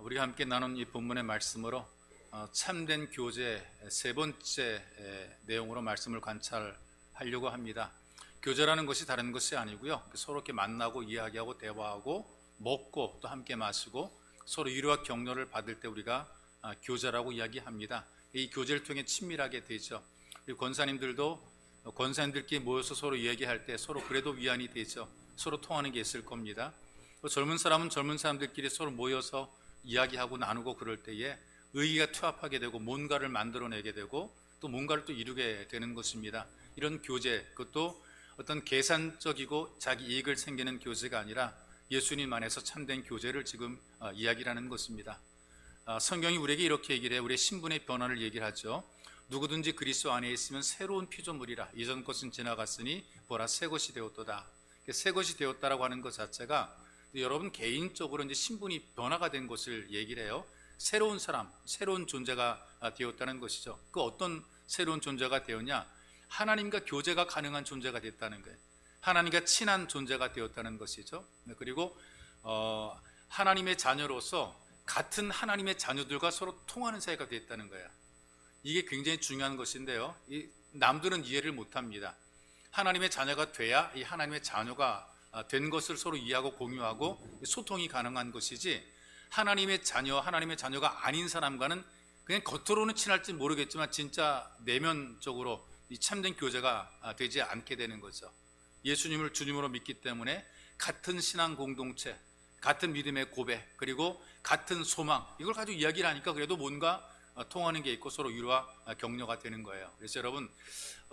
우리가 함께 나눈 이 본문의 말씀으로 참된 교제 세 번째 내용으로 말씀을 관찰하려고 합니다. 교제라는 것이 다른 것이 아니고요, 서로 이렇게 만나고 이야기하고 대화하고 먹고 또 함께 마시고 서로 위로와 격려를 받을 때 우리가 교제라고 이야기합니다. 이 교제를 통해 친밀하게 되죠. 그리고 권사님들끼리 모여서 서로 이야기할 때 서로 그래도 위안이 되죠. 서로 통하는 게 있을 겁니다. 젊은 사람은 젊은 사람들끼리 서로 모여서 이야기하고 나누고 그럴 때에 의의가 투합하게 되고 뭔가를 만들어내게 되고 또 뭔가를 또 이루게 되는 것입니다. 이런 교제, 그것도 어떤 계산적이고 자기 이익을 챙기는 교제가 아니라 예수님 안에서 참된 교제를 지금 이야기하는 것입니다. 성경이 우리에게 이렇게 얘기를 해요. 우리의 신분의 변화를 얘기를 하죠. 누구든지 그리스도 안에 있으면 새로운 피조물이라. 이전 것은 지나갔으니 보라 새 것이 되었도다. 새 것이 되었다라고 하는 것 자체가 여러분 개인적으로 이제 신분이 변화가 된 것을 얘기를 해요. 새로운 사람, 새로운 존재가 되었다는 것이죠. 그 어떤 새로운 존재가 되었냐? 하나님과 교제가 가능한 존재가 됐다는 거예요. 하나님과 친한 존재가 되었다는 것이죠. 그리고 하나님의 자녀로서 같은 하나님의 자녀들과 서로 통하는 사이가 됐다는 거예요. 이게 굉장히 중요한 것인데요, 남들은 이해를 못합니다. 하나님의 자녀가 돼야 이 하나님의 자녀가 된 것을 서로 이해하고 공유하고 소통이 가능한 것이지, 하나님의 자녀가 아닌 사람과는 그냥 겉으로는 친할지 모르겠지만 진짜 내면적으로 이 참된 교제가 되지 않게 되는 거죠. 예수님을 주님으로 믿기 때문에 같은 신앙 공동체, 같은 믿음의 고백, 그리고 같은 소망, 이걸 가지고 이야기를 하니까 그래도 뭔가 통하는 게 있고 서로 위로와 격려가 되는 거예요. 그래서 여러분,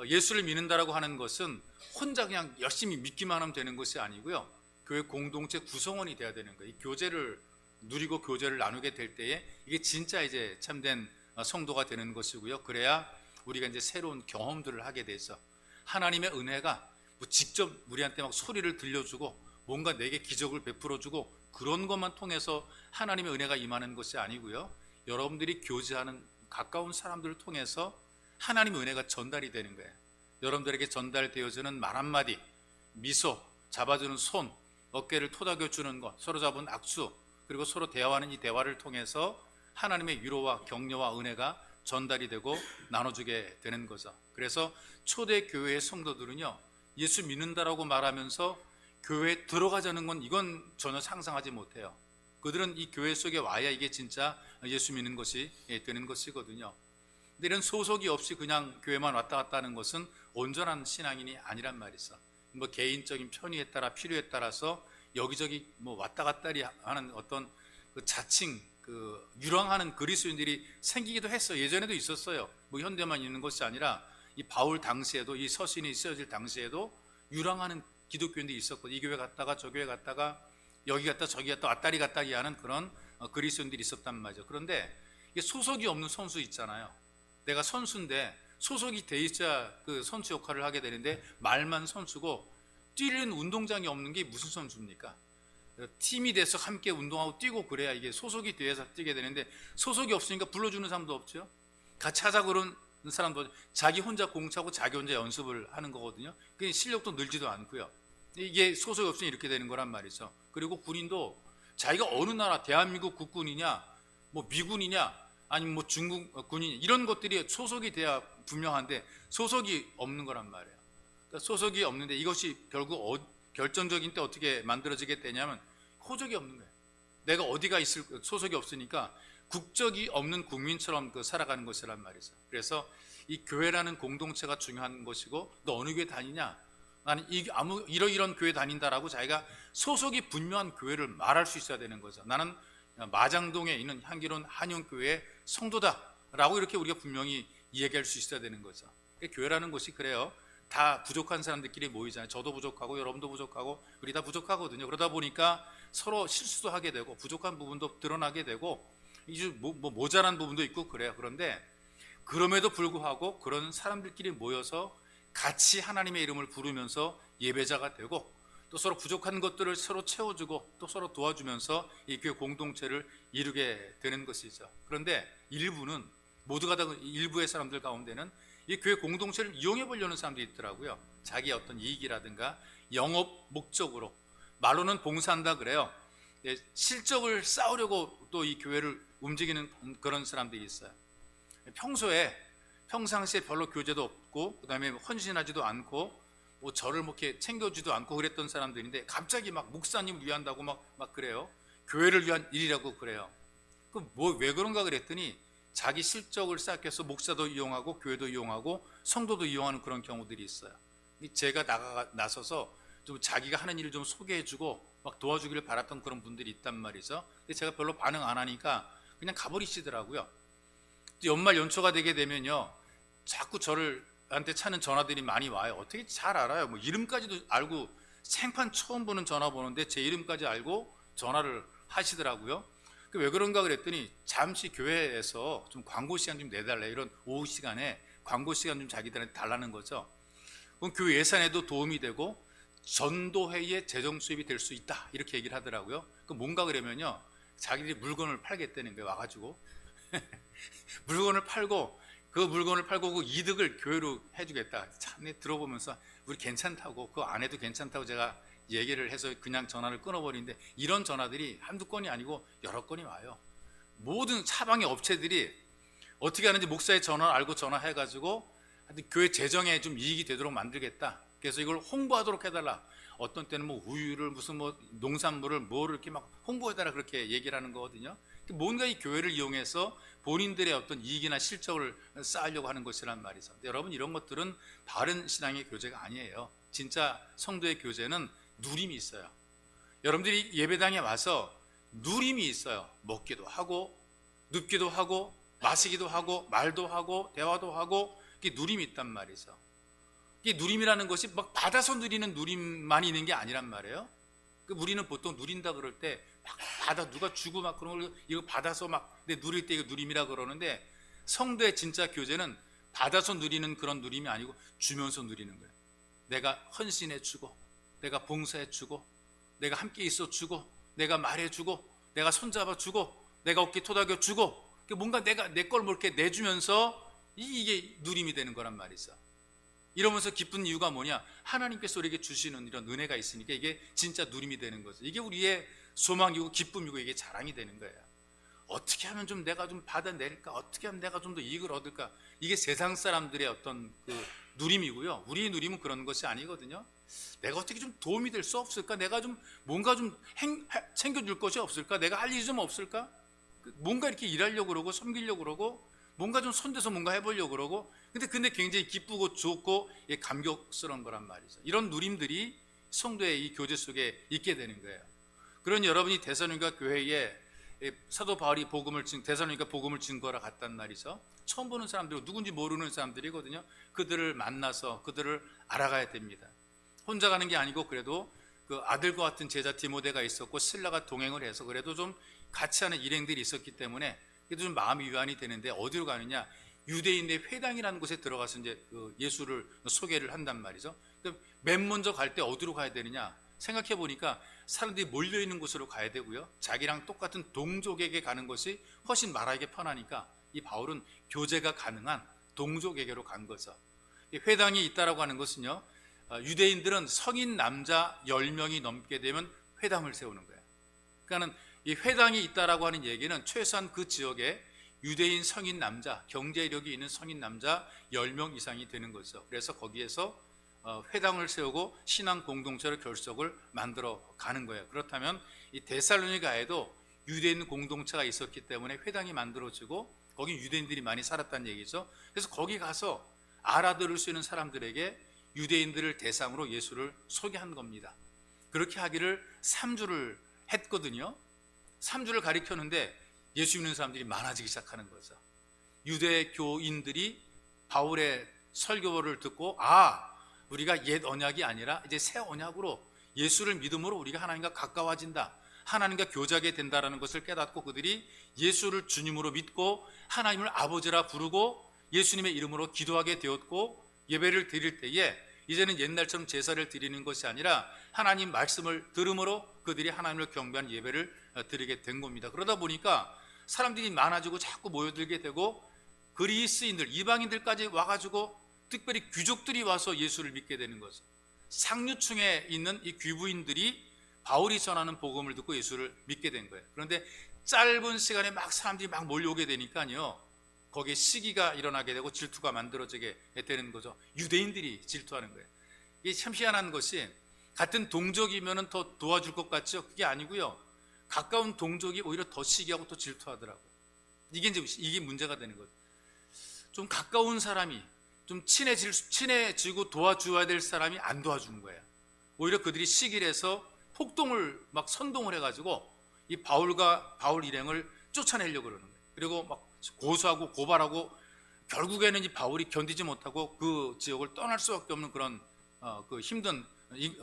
예수를 믿는다라고 하는 것은 혼자 그냥 열심히 믿기만 하면 되는 것이 아니고요, 교회 공동체 구성원이 돼야 되는 거예요. 이 교제를 누리고 교제를 나누게 될 때에 이게 진짜 이제 참된 성도가 되는 것이고요. 그래야 우리가 이제 새로운 경험들을 하게 돼서 하나님의 은혜가 뭐 직접 우리한테 막 소리를 들려주고 뭔가 내게 기적을 베풀어주고 그런 것만 통해서 하나님의 은혜가 임하는 것이 아니고요, 여러분들이 교제하는 가까운 사람들을 통해서 하나님의 은혜가 전달이 되는 거예요. 여러분들에게 전달되어지는 말 한마디, 미소, 잡아주는 손, 어깨를 토닥여주는 것, 서로 잡은 악수, 그리고 서로 대화하는 이 대화를 통해서 하나님의 위로와 격려와 은혜가 전달이 되고 나눠주게 되는 거죠. 그래서 초대 교회의 성도들은요, 예수 믿는다라고 말하면서 교회에 들어가자는 건 이건 전혀 상상하지 못해요. 그들은 이 교회 속에 와야 이게 진짜 예수 믿는 것이 되는 것이거든요. 근데 이런 소속이 없이 그냥 교회만 왔다 갔다 하는 것은 온전한 신앙인이 아니란 말이죠. 뭐 개인적인 편의에 따라 필요에 따라서 여기저기 뭐 왔다 갔다 하는 어떤 그 자칭 유랑하는 그리스도인들이 생기기도 했어요. 예전에도 있었어요. 뭐 현대만 있는 것이 아니라 이 바울 당시에도, 이 서신이 쓰여질 당시에도 유랑하는 기독교인들이 있었고, 이 교회 갔다가 저 교회 갔다가 여기 갔다 저기 갔다 왔다리 갔다리 하는 그런 그리스도인들이 있었단 말이죠. 그런데 이게 소속이 없는 선수 있잖아요. 내가 선수인데 소속이 돼 있어야 그 선수 역할을 하게 되는데 말만 선수고 뛰는 운동장이 없는 게 무슨 선수입니까? 팀이 돼서 함께 운동하고 뛰고 그래야 이게 소속이 돼서 뛰게 되는데, 소속이 없으니까 불러주는 사람도 없죠. 같이 하자 그러는 사람도 자기 혼자 공차고 자기 혼자 연습을 하는 거거든요. 그 실력도 늘지도 않고요. 이게 소속이 없으니 이렇게 되는 거란 말이죠. 그리고 군인도 자기가 어느 나라, 대한민국 국군이냐, 뭐 미군이냐, 아니면 뭐 중국 군인, 이런 것들이 소속이 돼야 분명한데 소속이 없는 거란 말이에요. 그러니까 소속이 없는데 이것이 결국 결정적인 때 어떻게 만들어지게 되냐면 호적이 없는 거예요. 내가 어디가 있을, 소속이 없으니까 국적이 없는 국민처럼 살아가는 것이란 말이죠. 그래서 이 교회라는 공동체가 중요한 것이고, 너 어느 교회 다니냐? 나는 이런 교회 다닌다라고 자기가 소속이 분명한 교회를 말할 수 있어야 되는 거죠. 나는 마장동에 있는 향기로운 한영교회의 성도다라고 이렇게 우리가 분명히 이야기할 수 있어야 되는 거죠. 교회라는 것이 그래요. 다 부족한 사람들끼리 모이잖아요. 저도 부족하고 여러분도 부족하고 우리 다 부족하거든요. 그러다 보니까 서로 실수도 하게 되고 부족한 부분도 드러나게 되고 이제 모자란 부분도 있고 그래요. 그런데 그럼에도 불구하고 그런 사람들끼리 모여서 같이 하나님의 이름을 부르면서 예배자가 되고 또 서로 부족한 것들을 서로 채워주고 또 서로 도와주면서 이 교회 공동체를 이루게 되는 것이죠. 그런데 모두가 다 일부의 사람들 가운데는 이 교회 공동체를 이용해 보려는 사람들이 있더라고요. 자기의 어떤 이익이라든가 영업 목적으로, 말로는 봉사한다 그래요. 실적을 쌓으려고 또 이 교회를 움직이는 그런 사람들이 있어요. 평상시에 별로 교제도 없고 그다음에 헌신하지도 않고 뭐 저를 뭐 이렇게 챙겨주지도 않고 그랬던 사람들인데 갑자기 막 목사님을 위한다고 막 그래요. 교회를 위한 일이라고 그래요. 왜 그런가 그랬더니 자기 실적을 쌓기 위해서 목사도 이용하고 교회도 이용하고 성도도 이용하는 그런 경우들이 있어요. 제가 나서서 좀 자기가 하는 일을 좀 소개해주고 막 도와주기를 바랐던 그런 분들이 있단 말이죠. 근데 제가 별로 반응 안 하니까 그냥 가버리시더라고요. 연말 연초가 되게 되면요, 자꾸 저한테 찾는 전화들이 많이 와요. 어떻게 잘 알아요? 뭐 이름까지도 알고, 생판 처음 보는 전화번호인데 제 이름까지 알고 전화를 하시더라고요. 왜 그런가 그랬더니 잠시 교회에서 좀 광고 시간 좀 내달래, 이런 오후 시간에 광고 시간 좀 자기들한테 달라는 거죠. 그럼 교회 예산에도 도움이 되고 전도회의 재정 수입이 될 수 있다, 이렇게 얘기를 하더라고요. 뭔가 그러면요, 자기들이 물건을 팔겠다는 거예요. 와가지고 물건을 팔고 그 이득을 교회로 해주겠다. 참 들어보면서 우리 괜찮다고, 그거 안 해도 괜찮다고 제가 얘기를 해서 그냥 전화를 끊어버리는데, 이런 전화들이 한두 건이 아니고 여러 건이 와요. 모든 사방의 업체들이 어떻게 하는지 목사의 전화를 알고 전화해가지고 교회 재정에 좀 이익이 되도록 만들겠다, 그래서 이걸 홍보하도록 해달라. 어떤 때는 뭐 우유를 무슨 뭐 농산물을 뭐를 이렇게 막 홍보해달라, 그렇게 얘기를 하는 거거든요. 뭔가 이 교회를 이용해서 본인들의 어떤 이익이나 실적을 쌓으려고 하는 것이란 말이죠. 여러분, 이런 것들은 바른 신앙의 교제가 아니에요. 진짜 성도의 교제는 누림이 있어요. 여러분들이 예배당에 와서 누림이 있어요. 먹기도 하고 눕기도 하고 마시기도 하고 말도 하고 대화도 하고, 이게 누림이 있단 말이죠. 이게 누림이라는 것이 막 받아서 누리는 누림만 있는 게 아니란 말이에요. 우리는 보통 누린다 그럴 때 막 받아, 누가 주고 막 그런 걸 이거 받아서 막 누릴 때 이거 누림이라 그러는데, 성도의 진짜 교제는 받아서 누리는 그런 누림이 아니고 주면서 누리는 거예요. 내가 헌신해 주고, 내가 봉사해 주고, 내가 함께 있어 주고, 내가 말해 주고, 내가 손잡아 주고, 내가 어깨 토닥여 주고, 뭔가 내가 내 걸 뭐 이렇게 내주면서 이게 누림이 되는 거란 말이죠. 이러면서 기쁜 이유가 뭐냐? 하나님께서 우리에게 주시는 이런 은혜가 있으니까 이게 진짜 누림이 되는 거죠. 이게 우리의 소망이고 기쁨이고 이게 자랑이 되는 거예요. 어떻게 하면 좀 내가 좀 받아낼까? 어떻게 하면 내가 좀 더 이익을 얻을까? 이게 세상 사람들의 어떤 그 누림이고요. 우리의 누림은 그런 것이 아니거든요. 내가 어떻게 좀 도움이 될 수 없을까? 내가 좀 뭔가 좀 챙겨줄 것이 없을까? 내가 할 일이 좀 없을까? 뭔가 이렇게 일하려고 그러고 섬기려고 그러고 뭔가 좀 손대서 뭔가 해보려고 그러고, 근데 굉장히 기쁘고 좋고 감격스러운 거란 말이죠. 이런 누림들이 성도의 이 교제 속에 있게 되는 거예요. 그런 여러분이 데살로니가 교회에 사도 바울이 데살로니가 복음을 증거하러 갔단 말이죠. 처음 보는 사람들, 누군지 모르는 사람들이거든요. 그들을 만나서 그들을 알아가야 됩니다. 혼자 가는 게 아니고 그래도 그 아들과 같은 제자 디모데가 있었고 신라가 동행을 해서 그래도 좀 같이 하는 일행들이 있었기 때문에 그래도 좀 마음이 위안이 되는데, 어디로 가느냐? 유대인의 회당이라는 곳에 들어가서 이제 그 예수를 소개를 한단 말이죠. 맨 먼저 갈 때 어디로 가야 되느냐? 생각해 보니까 사람들이 몰려 있는 곳으로 가야 되고요. 자기랑 똑같은 동족에게 가는 것이 훨씬 말하기 편하니까 이 바울은 교제가 가능한 동족에게로 간 거죠. 회당이 있다라고 하는 것은요, 유대인들은 성인 남자 10명이 넘게 되면 회당을 세우는 거예요. 그러니까는 이 회당이 있다라고 하는 얘기는 최소한 그 지역에 유대인 성인 남자, 경제력이 있는 성인 남자 10명 이상이 되는 거죠. 그래서 거기에서 회당을 세우고 신앙 공동체를 결석을 만들어 가는 거예요. 그렇다면 이 데살로니가에도 유대인 공동체가 있었기 때문에 회당이 만들어지고 거기 유대인들이 많이 살았다는 얘기죠. 그래서 거기 가서 알아들을 수 있는 사람들에게 유대인들을 대상으로 예수를 소개한 겁니다. 그렇게 하기를 3주를 했거든요. 3주를 가리켰는데 예수 믿는 사람들이 많아지기 시작하는 거죠. 유대교인들이 바울의 설교를 듣고, 우리가 옛 언약이 아니라 이제 새 언약으로 예수를 믿음으로 우리가 하나님과 가까워진다, 하나님과 교제하게 된다라는 것을 깨닫고 그들이 예수를 주님으로 믿고 하나님을 아버지라 부르고 예수님의 이름으로 기도하게 되었고, 예배를 드릴 때에 이제는 옛날처럼 제사를 드리는 것이 아니라 하나님 말씀을 들음으로 그들이 하나님을 경배하는 예배를 드리게 된 겁니다. 그러다 보니까 사람들이 많아지고 자꾸 모여들게 되고, 그리스인들, 이방인들까지 와가지고 특별히 귀족들이 와서 예수를 믿게 되는 거죠. 상류층에 있는 이 귀부인들이 바울이 전하는 복음을 듣고 예수를 믿게 된 거예요. 그런데 짧은 시간에 막 사람들이 막 몰려오게 되니까요, 거기에 시기가 일어나게 되고 질투가 만들어지게 되는 거죠. 유대인들이 질투하는 거예요. 이게 참 희한한 것이, 같은 동족이면 더 도와줄 것 같죠? 그게 아니고요, 가까운 동족이 오히려 더 시기하고 또 질투하더라고요. 이게 문제가 되는 거죠. 좀 가까운 사람이, 좀 친해지고 도와줘야 될 사람이 안 도와주는 거예요. 오히려 그들이 시기를 해서 폭동을 막 선동을 해가지고 이 바울 일행을 쫓아내려고 그러는 거예요. 그리고 막 고소하고 고발하고, 결국에는 이 바울이 견디지 못하고 그 지역을 떠날 수밖에 없는 그런 그 힘든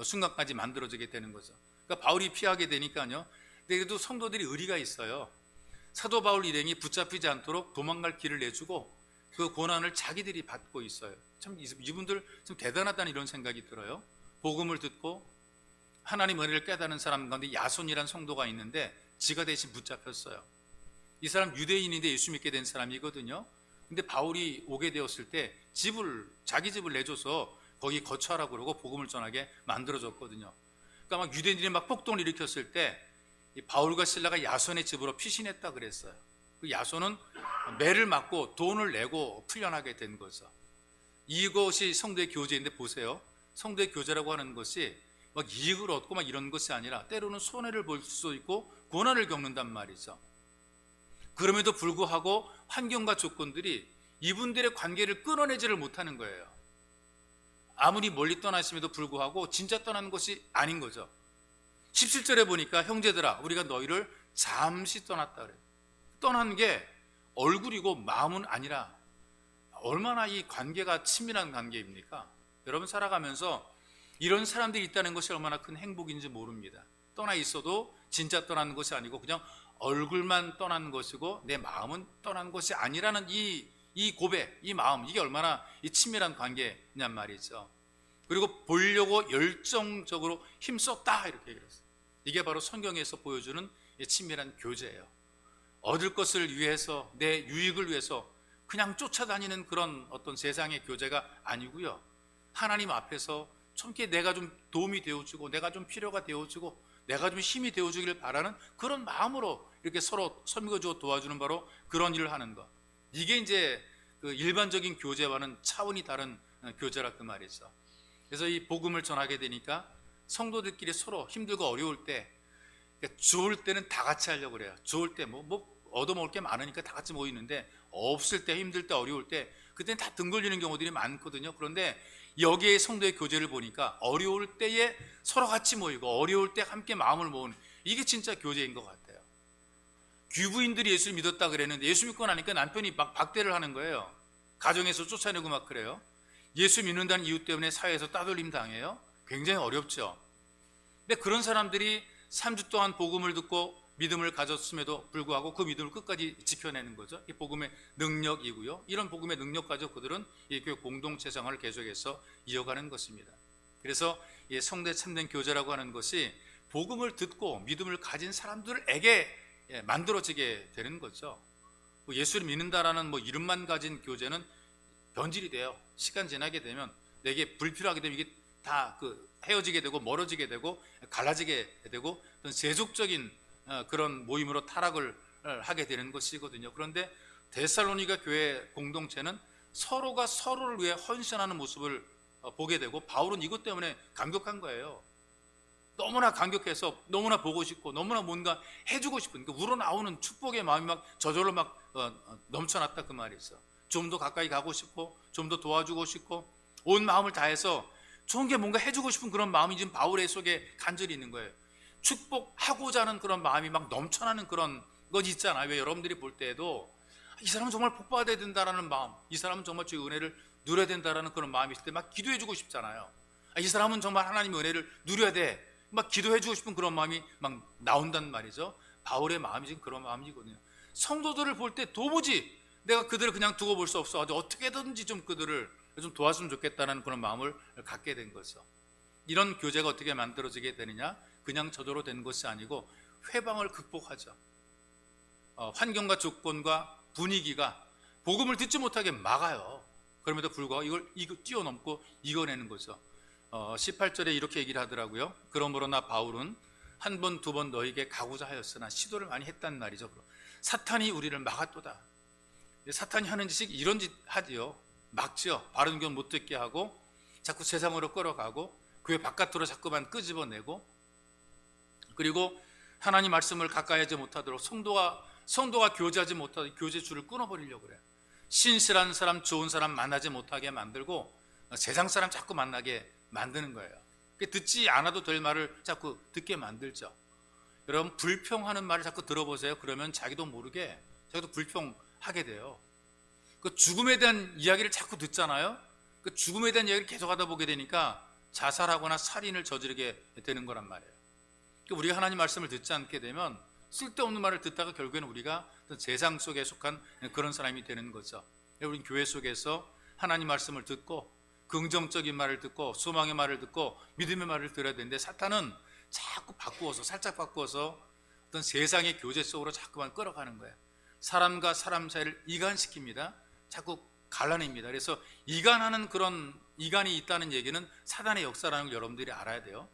순간까지 만들어지게 되는 거죠. 그러니까 바울이 피하게 되니까요. 근데 그래도 성도들이 의리가 있어요. 사도 바울 일행이 붙잡히지 않도록 도망갈 길을 내주고 그 고난을 자기들이 받고 있어요. 참 이분들 좀 대단하다는 이런 생각이 들어요. 복음을 듣고 하나님 은혜를 깨닫는 사람 가운데 야손이라는 성도가 있는데 지가 대신 붙잡혔어요. 이 사람 유대인인데 예수 믿게 된 사람이거든요. 근데 바울이 오게 되었을 때 자기 집을 내줘서 거기 거처하라고 그러고 복음을 전하게 만들어줬거든요. 그러니까 막 유대인들이 막 폭동을 일으켰을 때 이 바울과 실라가 야손의 집으로 피신했다 그랬어요. 그 야손은 매를 맞고 돈을 내고 풀려나게 된 거죠. 이것이 성도의 교제인데, 보세요. 성도의 교제라고 하는 것이 막 이익을 얻고 막 이런 것이 아니라 때로는 손해를 볼 수도 있고 고난을 겪는단 말이죠. 그럼에도 불구하고 환경과 조건들이 이분들의 관계를 끊어내지를 못하는 거예요. 아무리 멀리 떠나심에도 불구하고 진짜 떠나는 것이 아닌 거죠. 17절에 보니까 형제들아, 우리가 너희를 잠시 떠났다 그래요. 떠난 게 얼굴이고 마음은 아니라 얼마나 이 관계가 친밀한 관계입니까? 여러분, 살아가면서 이런 사람들이 있다는 것이 얼마나 큰 행복인지 모릅니다. 떠나 있어도 진짜 떠나는 것이 아니고 그냥 얼굴만 떠난 것이고 내 마음은 떠난 것이 아니라는 이 고백, 이 마음, 이게 얼마나 이 친밀한 관계냔 말이죠. 그리고 보려고 열정적으로 힘썼다, 이렇게 얘기했어요. 이게 바로 성경에서 보여주는 친밀한 교제예요. 얻을 것을 위해서, 내 유익을 위해서 그냥 쫓아다니는 그런 어떤 세상의 교제가 아니고요, 하나님 앞에서 참게 내가 좀 도움이 되어주고 내가 좀 필요가 되어주고 내가 좀 힘이 되어주기를 바라는 그런 마음으로 이렇게 서로 섬겨주고 도와주는 바로 그런 일을 하는 것. 이게 이제 그 일반적인 교제와는 차원이 다른 교제라 그 말이죠. 그래서 이 복음을 전하게 되니까 성도들끼리 서로 힘들고 어려울 때, 그러니까 좋을 때는 다 같이 하려고 그래요. 좋을 때 뭐 얻어먹을 게 많으니까 다 같이 모이는데, 없을 때, 힘들 때, 어려울 때 그때는 다 등 걸리는 경우들이 많거든요. 그런데 여기에 성도의 교제를 보니까 어려울 때에 서로 같이 모이고 어려울 때 함께 마음을 모으는, 이게 진짜 교제인 것 같아요. 귀부인들이 예수를 믿었다 그랬는데 예수 믿고 나니까 남편이 막 박대를 하는 거예요. 가정에서 쫓아내고 막 그래요. 예수 믿는다는 이유 때문에 사회에서 따돌림 당해요. 굉장히 어렵죠. 근데 그런 사람들이 3주 동안 복음을 듣고 믿음을 가졌음에도 불구하고 그 믿음을 끝까지 지켜내는 거죠. 이 복음의 능력이고요. 이런 복음의 능력 가지고 그들은 이 교회 공동체 생활을 계속해서 이어가는 것입니다. 그래서 이 성대 참된 교제라고 하는 것이 복음을 듣고 믿음을 가진 사람들에게 만들어지게 되는 거죠. 예수를 믿는다라는 이름만 가진 교제는 변질이 돼요. 시간 지나게 되면, 내게 불필요하게 되면 이게 다 헤어지게 되고 멀어지게 되고 갈라지게 되고 어떤 세속적인 그런 모임으로 타락을 하게 되는 것이거든요. 그런데 데살로니가 교회 공동체는 서로가 서로를 위해 헌신하는 모습을 보게 되고, 바울은 이것 때문에 감격한 거예요. 너무나 감격해서 너무나 보고 싶고 너무나 뭔가 해주고 싶은, 우러나오는 축복의 마음이 막 저절로 막 넘쳐났다 그 말이죠. 좀 더 가까이 가고 싶고 좀 더 도와주고 싶고 온 마음을 다해서 좋은 게 뭔가 해주고 싶은 그런 마음이 지금 바울의 속에 간절히 있는 거예요. 축복하고자 하는 그런 마음이 막 넘쳐나는 그런 것 있잖아요. 왜 여러분들이 볼 때에도 이 사람은 정말 복받아야 된다라는 마음, 이 사람은 정말 주의 은혜를 누려야 된다라는 그런 마음이 있을 때 막 기도해주고 싶잖아요. 이 사람은 정말 하나님의 은혜를 누려야 돼, 막 기도해주고 싶은 그런 마음이 막 나온단 말이죠. 바울의 마음이 지금 그런 마음이거든요. 성도들을 볼 때 도무지 내가 그들을 그냥 두고 볼 수 없어, 어떻게든지 좀 그들을 좀 도와주면 좋겠다는 그런 마음을 갖게 된 거죠. 이런 교제가 어떻게 만들어지게 되느냐? 그냥 저절로 된 것이 아니고 회방을 극복하죠. 환경과 조건과 분위기가 복음을 듣지 못하게 막아요. 그럼에도 불구하고 이걸 뛰어넘고 이겨내는 거죠. 18절에 이렇게 얘기를 하더라고요. 그러므로 나 바울은 한 번, 두 번 너에게 가고자 하였으나 시도를 많이 했단 말이죠. 사탄이 우리를 막았도다. 사탄이 하는 짓이 이런 짓 하지요. 막지요. 바른 교훈 못 듣게 하고 자꾸 세상으로 끌어가고 교회 바깥으로 자꾸만 끄집어내고, 그리고 하나님 말씀을 가까이 하지 못하도록 성도가 교제하지 못하도록 교제 줄을 끊어버리려고 그래요. 신실한 사람, 좋은 사람 만나지 못하게 만들고 세상 사람 자꾸 만나게 만드는 거예요. 듣지 않아도 될 말을 자꾸 듣게 만들죠. 여러분, 불평하는 말을 자꾸 들어보세요. 그러면 자기도 모르게 자기도 불평하게 돼요. 그 죽음에 대한 이야기를 자꾸 듣잖아요. 그 죽음에 대한 이야기를 계속 하다 보게 되니까 자살하거나 살인을 저지르게 되는 거란 말이에요. 우리가 하나님 말씀을 듣지 않게 되면 쓸데없는 말을 듣다가 결국에는 우리가 세상 속에 속한 그런 사람이 되는 거죠. 우리는 교회 속에서 하나님 말씀을 듣고 긍정적인 말을 듣고 소망의 말을 듣고 믿음의 말을 들어야 되는데, 사탄은 자꾸 바꾸어서, 살짝 바꾸어서 어떤 세상의 교제 속으로 자꾸만 끌어가는 거예요. 사람과 사람 사이를 이간시킵니다. 자꾸 갈라냅니다. 그래서 이간하는 그런 이간이 있다는 얘기는 사단의 역사라는 걸 여러분들이 알아야 돼요.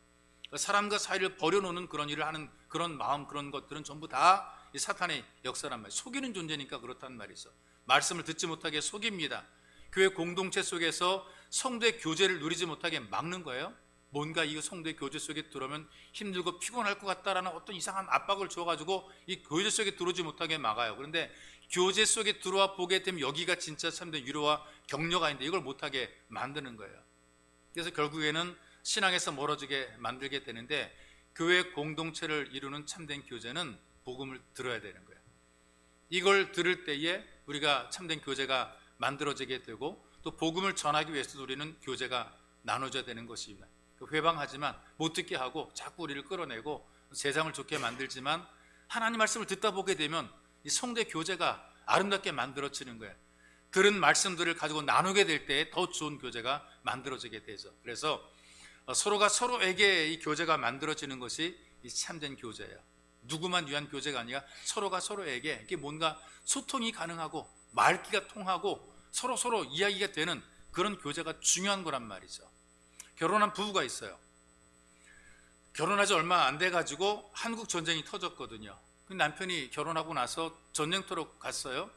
사람과 사이를 버려놓는 그런 일을 하는 그런 마음, 그런 것들은 전부 다 이 사탄의 역사란 말이에요. 속이는 존재니까 그렇단 말이죠. 말씀을 듣지 못하게 속입니다. 교회 공동체 속에서 성도의 교제를 누리지 못하게 막는 거예요. 뭔가 이 성도의 교제 속에 들어오면 힘들고 피곤할 것 같다라는 어떤 이상한 압박을 줘가지고 이 교제 속에 들어오지 못하게 막아요. 그런데 교제 속에 들어와 보게 되면 여기가 진짜 참된 위로와 격려가 있는데 이걸 못하게 만드는 거예요. 그래서 결국에는 신앙에서 멀어지게 만들게 되는데, 교회 공동체를 이루는 참된 교제는 복음을 들어야 되는 거예요. 이걸 들을 때에 우리가 참된 교제가 만들어지게 되고, 또 복음을 전하기 위해서도 우리는 교제가 나눠져야 되는 것입니다. 회방하지만 못 듣게 하고 자꾸 우리를 끌어내고 세상을 좋게 만들지만, 하나님 말씀을 듣다 보게 되면 이 성도의 교제가 아름답게 만들어지는 거예요. 들은 말씀들을 가지고 나누게 될 때 더 좋은 교제가 만들어지게 되죠. 그래서 서로가 서로에게 이 교제가 만들어지는 것이 이 참된 교제예요. 누구만 위한 교제가 아니라 서로가 서로에게 이게 뭔가 소통이 가능하고 말귀가 통하고 서로 이야기가 되는 그런 교제가 중요한 거란 말이죠. 결혼한 부부가 있어요. 결혼하지 얼마 안 돼가지고 한국 전쟁이 터졌거든요. 남편이 결혼하고 나서 전쟁터로 갔어요.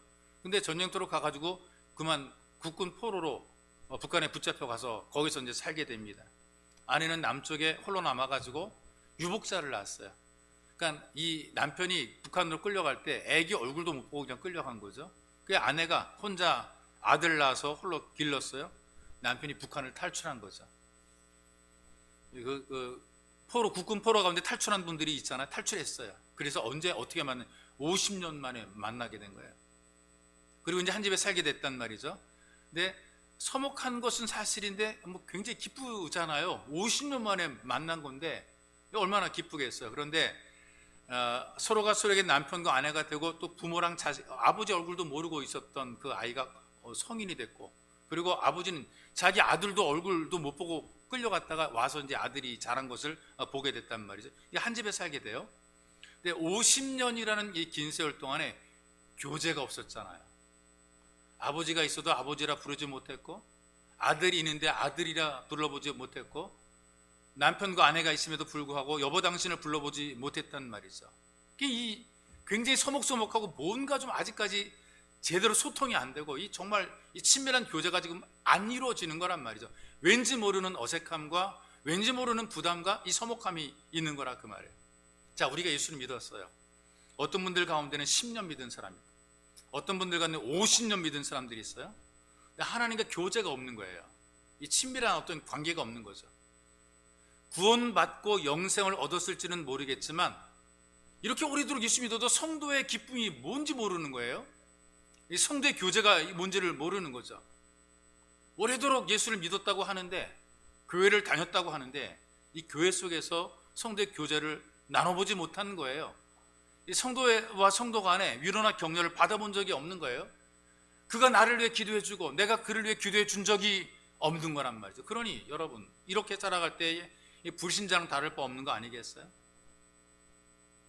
근데 전쟁터로 가가지고 그만 국군 포로로 북한에 붙잡혀 가서 거기서 이제 살게 됩니다. 아내는 남쪽에 홀로 남아가지고 유복자를 낳았어요. 그러니까 이 남편이 북한으로 끌려갈 때 애기 얼굴도 못 보고 그냥 끌려간 거죠. 그 아내가 혼자 아들 낳아서 홀로 길렀어요. 남편이 북한을 탈출한 거죠. 국군 포로 가운데 탈출한 분들이 있잖아요. 탈출했어요. 그래서 언제 어떻게 50년 만에 만나게 된 거예요. 그리고 이제 한 집에 살게 됐단 말이죠. 근데 서먹한 것은 사실인데 굉장히 기쁘잖아요. 50년 만에 만난 건데 얼마나 기쁘겠어요. 그런데 서로가 서로에게 남편과 아내가 되고 또 부모랑 자식, 아버지 얼굴도 모르고 있었던 그 아이가 성인이 됐고, 그리고 아버지는 자기 아들도 얼굴도 못 보고 끌려갔다가 와서 이제 아들이 자란 것을 보게 됐단 말이죠. 한 집에 살게 돼요. 근데 50년이라는 이 긴 세월 동안에 교제가 없었잖아요. 아버지가 있어도 아버지라 부르지 못했고, 아들이 있는데 아들이라 불러보지 못했고, 남편과 아내가 있음에도 불구하고 여보 당신을 불러보지 못했단 말이죠. 이 굉장히 서먹서먹하고 뭔가 좀 아직까지 제대로 소통이 안 되고 정말 이 친밀한 교제가 지금 안 이루어지는 거란 말이죠. 왠지 모르는 어색함과 왠지 모르는 부담과 이 서먹함이 있는 거라 그 말이에요. 자, 우리가 예수를 믿었어요. 어떤 분들 가운데는 10년 믿은 사람이 있고, 어떤 분들 가운데 50년 믿은 사람들이 있어요. 근데 하나님과 교제가 없는 거예요. 이 친밀한 어떤 관계가 없는 거죠. 구원받고 영생을 얻었을지는 모르겠지만 이렇게 오래도록 예수 믿어도 성도의 기쁨이 뭔지 모르는 거예요. 이 성도의 교제가 뭔지를 모르는 거죠. 오래도록 예수를 믿었다고 하는데, 교회를 다녔다고 하는데 이 교회 속에서 성도의 교제를 나눠보지 못한 거예요. 이 성도와 성도 간에 위로나 격려를 받아본 적이 없는 거예요. 그가 나를 위해 기도해주고 내가 그를 위해 기도해 준 적이 없는 거란 말이죠. 그러니 여러분, 이렇게 살아갈 때에 이 불신자랑 다를 바 없는 거 아니겠어요?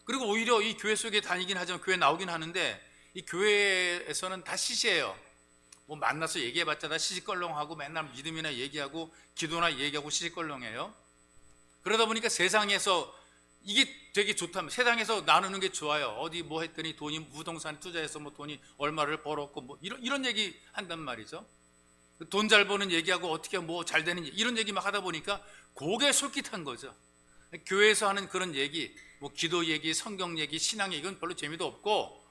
그리고 오히려 이 교회 속에 다니긴 하지만 교회 나오긴 하는데 이 교회에서는 다 시시해요. 만나서 얘기해봤자 다 시시껄렁하고 맨날 믿음이나 얘기하고 기도나 얘기하고 시시껄렁해요. 그러다 보니까 세상에서 이게 되게 좋다면 세상에서 나누는 게 좋아요. 어디 뭐 했더니 돈이 부동산에 투자해서 뭐 돈이 얼마를 벌었고 뭐 이런 얘기 한단 말이죠. 돈 잘 버는 얘기하고 어떻게 뭐 잘 되는 이런 얘기 막 하다 보니까 그게 솔깃한 거죠. 교회에서 하는 그런 얘기, 뭐 기도 얘기, 성경 얘기, 신앙 얘기 이건 별로 재미도 없고,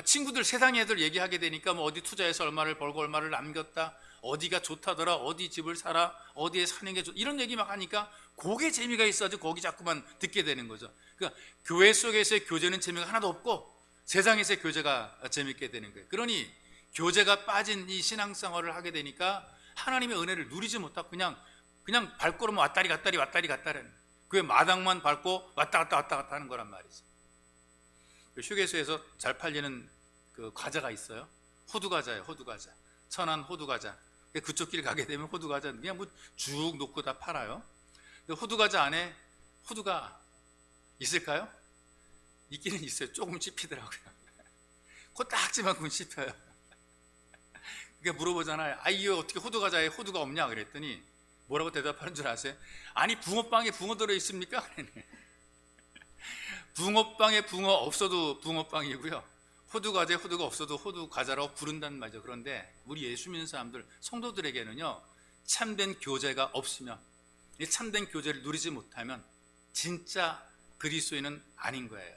친구들 세상 애들 얘기하게 되니까 뭐 어디 투자해서 얼마를 벌고 얼마를 남겼다, 어디가 좋다더라, 어디 집을 사라, 어디에 사는 게 좋, 이런 얘기 막 하니까 그게 재미가 있어가지고 거기 자꾸만 듣게 되는 거죠. 그러니까 교회 속에서의 교제는 재미가 하나도 없고 세상에서의 교제가 재밌게 되는 거예요. 그러니 교제가 빠진 이 신앙생활을 하게 되니까 하나님의 은혜를 누리지 못하고 그냥 발걸음 왔다리 갔다리 하는, 그게 마당만 밟고 왔다 갔다 하는 거란 말이죠. 휴게소에서 잘 팔리는 그 과자가 있어요. 호두과자예요. 호두과자, 천안 호두과자. 그쪽 길 가게 되면 호두과자 그냥 뭐 쭉 놓고 다 팔아요. 근데 호두과자 안에 호두가 있을까요? 있기는 있어요. 조금 씹히더라고요. 코딱지만큼 씹혀요. 그러니까 물어보잖아요. 이게 어떻게 호두과자에 호두가 없냐 그랬더니 뭐라고 대답하는 줄 아세요? 아니 붕어빵에 붕어 들어있습니까? 붕어빵에 붕어 없어도 붕어빵이고요, 호두과자에 호두가 없어도 호두과자라고 부른다는 말이죠. 그런데 우리 예수 믿는 사람들, 성도들에게는요, 참된 교제가 없으면, 이 참된 교제를 누리지 못하면 진짜 그리스도인은 아닌 거예요.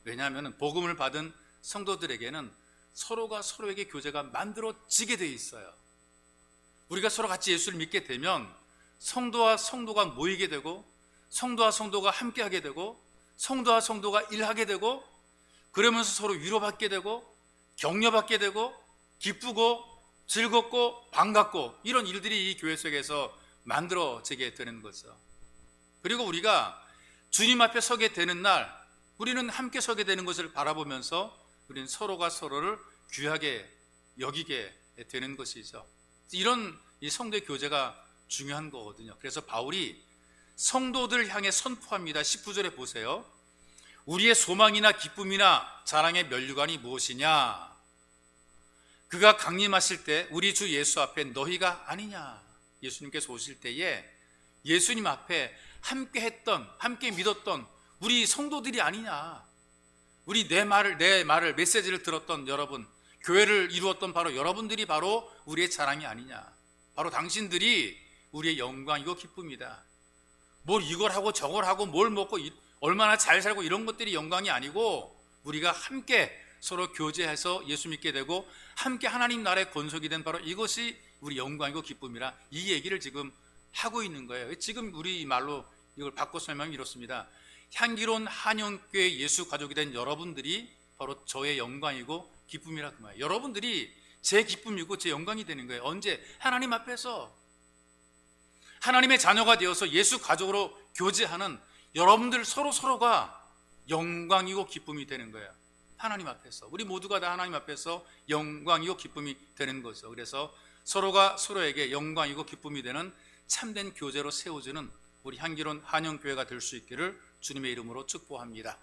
왜냐하면 복음을 받은 성도들에게는 서로가 서로에게 교제가 만들어지게 돼 있어요. 우리가 서로 같이 예수를 믿게 되면 성도와 성도가 모이게 되고, 성도와 성도가 함께하게 되고, 성도와 성도가 일하게 되고, 그러면서 서로 위로받게 되고 격려받게 되고 기쁘고 즐겁고 반갑고, 이런 일들이 이 교회 속에서 만들어지게 되는 거죠. 그리고 우리가 주님 앞에 서게 되는 날, 우리는 함께 서게 되는 것을 바라보면서 우리는 서로가 서로를 귀하게 여기게 되는 것이죠. 이런 이 성도의 교제가 중요한 거거든요. 그래서 바울이 성도들을 향해 선포합니다. 19절에 보세요. 우리의 소망이나 기쁨이나 자랑의 면류관이 무엇이냐? 그가 강림하실 때 우리 주 예수 앞에 너희가 아니냐? 예수님께서 오실 때에 예수님 앞에 함께 했던, 함께 믿었던 우리 성도들이 아니냐? 우리 내 말을 메시지를 들었던 여러분, 교회를 이루었던 바로 여러분들이 바로 우리의 자랑이 아니냐? 바로 당신들이 우리의 영광이고 기쁨이다. 뭘 이걸 하고 저걸 하고 뭘 먹고 얼마나 잘 살고 이런 것들이 영광이 아니고, 우리가 함께 서로 교제해서 예수 믿게 되고 함께 하나님 나라의 권속이 된 바로 이것이 우리 영광이고 기쁨이라, 이 얘기를 지금 하고 있는 거예요. 지금 우리 말로 이걸 바꿔 설명하면 이렇습니다. 향기로운 한영교회 예수 가족이 된 여러분들이 바로 저의 영광이고 기쁨이라 그 말이에요. 여러분들이 제 기쁨이고 제 영광이 되는 거예요. 언제? 하나님 앞에서 하나님의 자녀가 되어서 예수 가족으로 교제하는 여러분들 서로가 영광이고 기쁨이 되는 거예요. 하나님 앞에서 우리 모두가 다 하나님 앞에서 영광이고 기쁨이 되는 거죠. 그래서 서로가 서로에게 영광이고 기쁨이 되는 참된 교제로 세워주는 우리 향기로운 한영교회가 될 수 있기를 주님의 이름으로 축복합니다.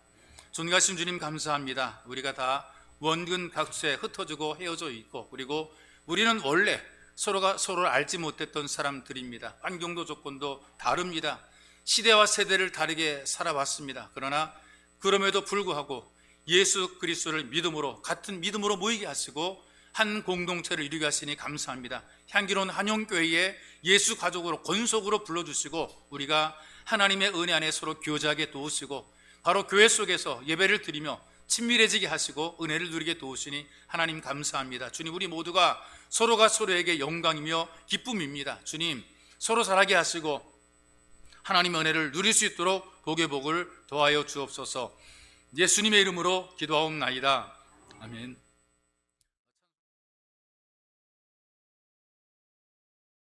존귀하신 주님 감사합니다. 우리가 다 원근 각처에 흩어지고 헤어져 있고, 그리고 우리는 원래 서로가 서로를 알지 못했던 사람들입니다. 환경도 조건도 다릅니다. 시대와 세대를 다르게 살아왔습니다. 그러나 그럼에도 불구하고 예수 그리스도를 믿음으로, 같은 믿음으로 모이게 하시고 한 공동체를 이루게 하시니 감사합니다. 향기로운 한영교회에 예수 가족으로 권속으로 불러주시고 우리가 하나님의 은혜 안에 서로 교제하게 도우시고, 바로 교회 속에서 예배를 드리며 친밀해지게 하시고 은혜를 누리게 도우시니 하나님 감사합니다. 주님, 우리 모두가 서로가 서로에게 영광이며 기쁨입니다. 주님, 서로 잘하게 하시고 하나님의 은혜를 누릴 수 있도록 복의 복을 더하여 주옵소서. 예수님의 이름으로 기도하옵나이다. 아멘.